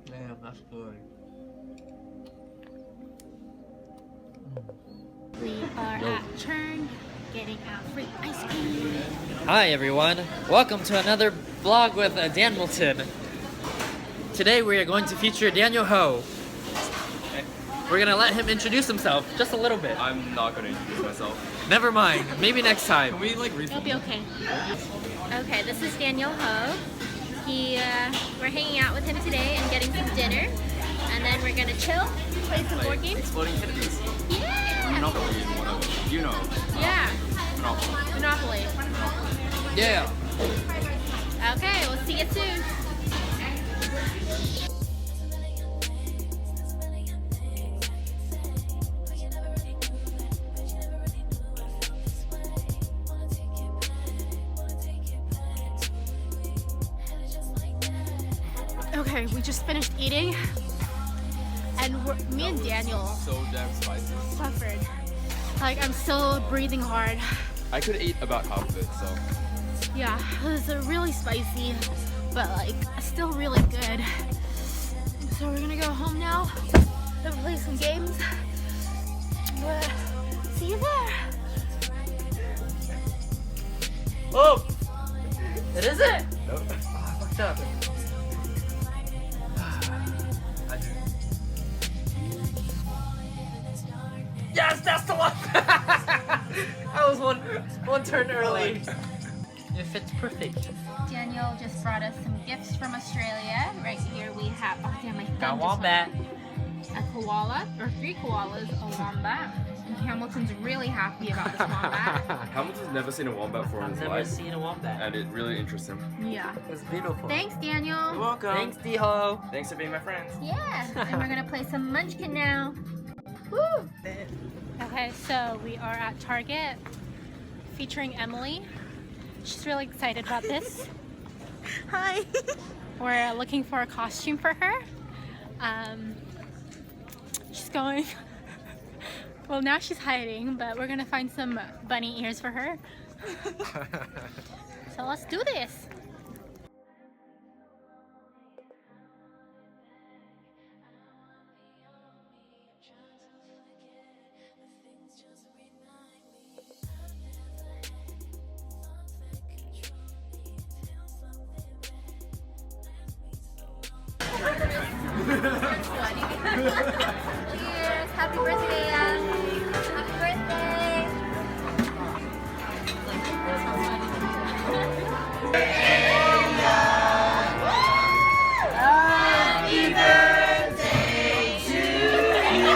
Damn, that's good. We are at Churn getting our free ice cream. Hi everyone, welcome to another vlog with DANMILTON. Today we are going to feature Daniel Ho. We're gonna let him introduce himself just a little bit. I'm not gonna introduce myself. Never mind, maybe next time. Can we like It'll be okay. Okay, this is Daniel Ho. We're hanging out with him today and getting some dinner. And then we're gonna chill, play some board games. Exploding kittens. Yeah! Monopoly is one of them. You know. Yeah. Monopoly. Monopoly. Yeah. Okay, we'll see you soon. Okay, we just finished eating, and me and Daniel So damn spicy. suffered. Like, I'm still breathing hard. I could eat about half of it, so. Yeah, it was really spicy, but like still really good. So we're gonna go home now and play some games. But see you there. Oh! It is it? Nope. Oh, I fucked up. Yes, that's the one! I was one turn early. It fits perfect. Daniel just brought us some gifts from Australia. Right here we have, oh damn, my thumb Got wombat. a koala, or 3 koalas, a wombat. And Hamilton's really happy about this wombat. Hamilton's never seen a wombat before in I've his never life. seen a wombat. And it really interests him. Yeah. It's beautiful. Thanks, Daniel. You're welcome. Thanks, D-Ho. Thanks for being my friend. Yeah, and we're gonna play some Munchkin now. Woo! Okay, so we are at Target featuring Emily. She's really excited about this. Hi. We're looking for a costume for her. She's going. Well, now she's hiding, but we're gonna find some bunny ears for her. So let's do this. Cheers! Happy birthday, Happy birthday! Happy birthday to you!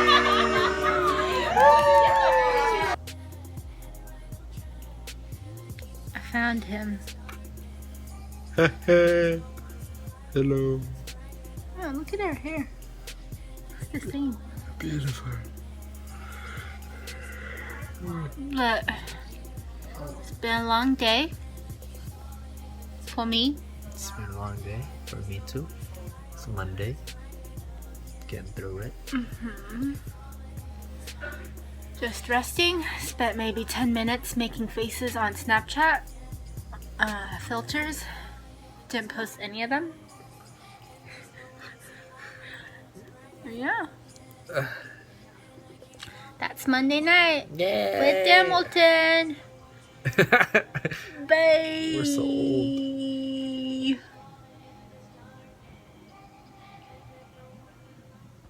I found him. Hello. Oh, look at her hair. It's the same. Beautiful. But it's been a long day for me. It's been a long day for me too. It's Monday. Getting through it. Just resting. Spent maybe 10 minutes making faces on Snapchat. Filters. Didn't post any of them. Yeah. That's Monday night with Hamilton. Bye. We're so old.